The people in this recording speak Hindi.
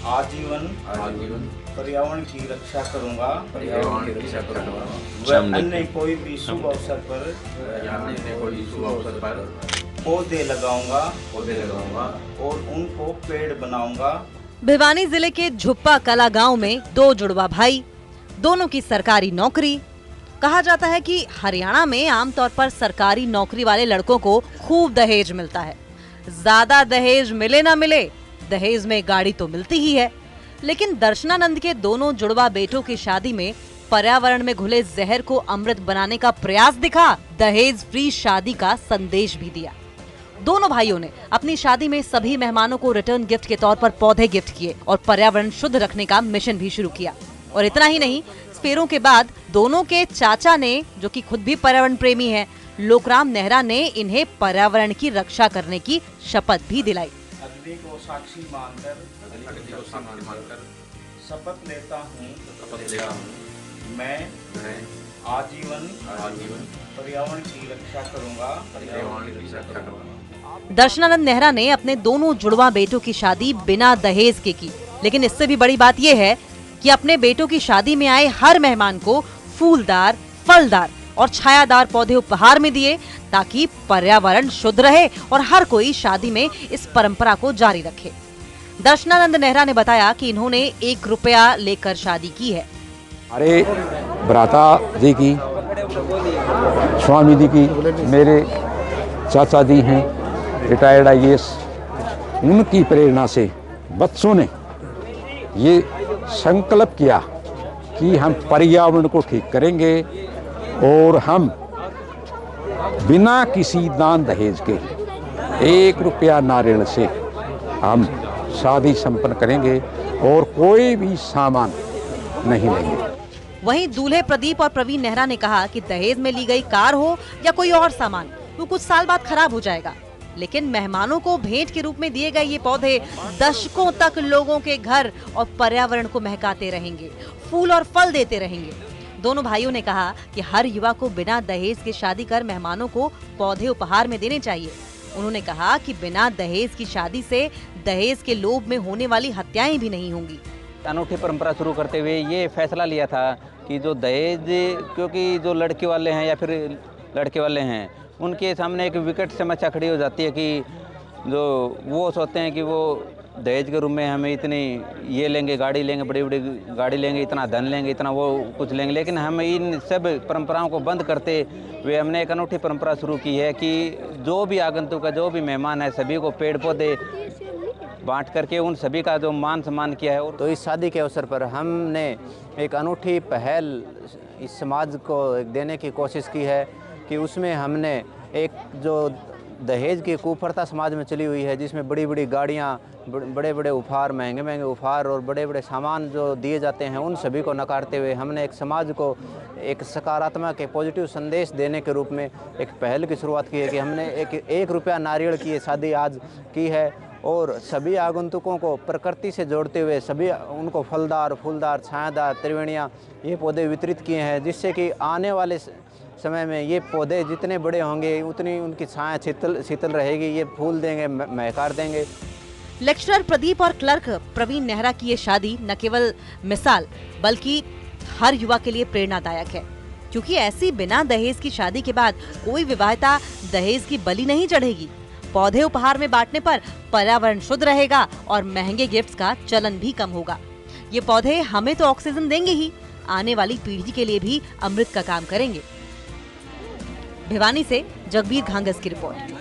आजीवन पर्यावरण की रक्षा करूंगा। सामने अन्य कोई भी शुभ अवसर पर पौधे लगाऊंगा और उनको पेड़ बनाऊंगा। भिवानी जिले के झुप्पा कला गांव में दो जुड़वा भाई, दोनों की सरकारी नौकरी। कहा जाता है कि हरियाणा में आमतौर पर सरकारी नौकरी वाले लड़कों को खूब दहेज मिलता है। ज्यादा दहेज मिले ना मिले, दहेज में गाड़ी तो मिलती ही है। लेकिन दर्शनानंद के दोनों जुड़वा बेटों की शादी में पर्यावरण में घुले जहर को अमृत बनाने का प्रयास दिखा, दहेज फ्री शादी का संदेश भी दिया। दोनों भाइयों ने अपनी शादी में सभी मेहमानों को रिटर्न गिफ्ट के तौर पर पौधे गिफ्ट किए और पर्यावरण शुद्ध रखने का मिशन भी शुरू किया। और इतना ही नहीं, फेरों के बाद दोनों के चाचा ने, जो कि खुद भी पर्यावरण प्रेमी हैं, लोकराम नेहरा ने इन्हें पर्यावरण की रक्षा करने की शपथ भी दिलाई। अग्नि को साक्षी मानकर शपथ लेता हूँ, मैं आजीवन पर्यावरण की रक्षा करूँगा। दर्शनानंद नेहरा ने अपने दोनों जुड़वा बेटों की शादी बिना दहेज के की। लेकिन इससे भी बड़ी बात यह है कि अपने बेटों की शादी में आए हर मेहमान को फूलदार, फलदार और छायादार पौधे उपहार में दिए, ताकि पर्यावरण शुद्ध रहे और हर कोई शादी में इस परंपरा को जारी रखे। दर्शनानंद नेहरा ने बताया कि इन्होंने 1 रुपया लेकर शादी की है। अरे भ्राता जी की, स्वामी जी की, मेरे चाचा जी हैं रिटायर्ड IAS, उनकी प्रेरणा से बच्चों ने ये संकल्प किया कि हम पर्यावरण को ठीक करेंगे और हम बिना किसी दान दहेज के 1 रुपया नारियल से हम शादी संपन्न करेंगे और कोई भी सामान नहीं लेंगे। वहीं दूल्हे प्रदीप और प्रवीण नेहरा ने कहा कि दहेज में ली गई कार हो या कोई और सामान, वो कुछ साल बाद खराब हो जाएगा, लेकिन मेहमानों को भेंट के रूप में दिए गए ये पौधे दशकों तक लोगों के घर और पर्यावरण को महकाते रहेंगे, फूल और फल देते रहेंगे। दोनों भाइयों ने कहा कि हर युवा को बिना दहेज के शादी कर मेहमानों को पौधे उपहार में देने चाहिए। उन्होंने कहा कि बिना दहेज की शादी से दहेज के लोभ में होने वाली हत्याएं भी नहीं होंगी। अनूठी परंपरा शुरू करते हुए ये फैसला लिया था कि जो दहेज, क्योंकि जो लड़के वाले हैं या फिर लड़के वाले हैं, उनके सामने एक विकट समस्या खड़ी हो जाती है कि जो वो सोचते हैं कि वो दहेज के रूप में हमें इतनी ये लेंगे, गाड़ी लेंगे, बड़ी बड़ी गाड़ी लेंगे, इतना धन लेंगे, इतना वो कुछ लेंगे। लेकिन हम इन सब परंपराओं को बंद करते हुए हमने एक अनूठी परंपरा शुरू की है कि जो भी आगंतुक है, जो भी मेहमान है, सभी को पेड़ पौधे बांट करके उन सभी का जो मान सम्मान किया है। तो इस शादी के अवसर पर हमने एक अनूठी पहल इस समाज को देने की कोशिश की है कि उसमें हमने एक जो दहेज की कुप्रथा समाज में चली हुई है, जिसमें बड़ी बड़ी गाड़ियाँ, बड़े बड़े उपहार, महंगे महंगे उपहार और बड़े बड़े सामान जो दिए जाते हैं, उन सभी को नकारते हुए हमने एक समाज को एक सकारात्मक, एक पॉजिटिव संदेश देने के रूप में एक पहल की शुरुआत की है कि हमने 1 रुपया नारियल की शादी आज की है और सभी आगंतुकों को प्रकृति से जोड़ते हुए सभी उनको फलदार, फूलदार, छायादार, त्रिवेणियाँ ये पौधे वितरित किए हैं, जिससे कि आने वाले समय में ये पौधे जितने बड़े होंगे उतनी उनकी छाया शीतल रहेगी, ये फूल देंगे, महकार देंगे। लेक्चरर प्रदीप और क्लर्क प्रवीण नेहरा की ये शादी न केवल मिसाल बल्कि हर युवा के लिए प्रेरणादायक है, क्योंकि ऐसी बिना दहेज की शादी के बाद कोई विवाहिता दहेज की बलि नहीं चढ़ेगी। पौधे उपहार में बांटने पर पर्यावरण शुद्ध रहेगा और महंगे गिफ्ट्स का चलन भी कम होगा। ये पौधे हमें तो ऑक्सीजन देंगे ही, आने वाली पीढ़ी के लिए भी अमृत का काम करेंगे। भिवानी से जगबीर घांगस की रिपोर्ट।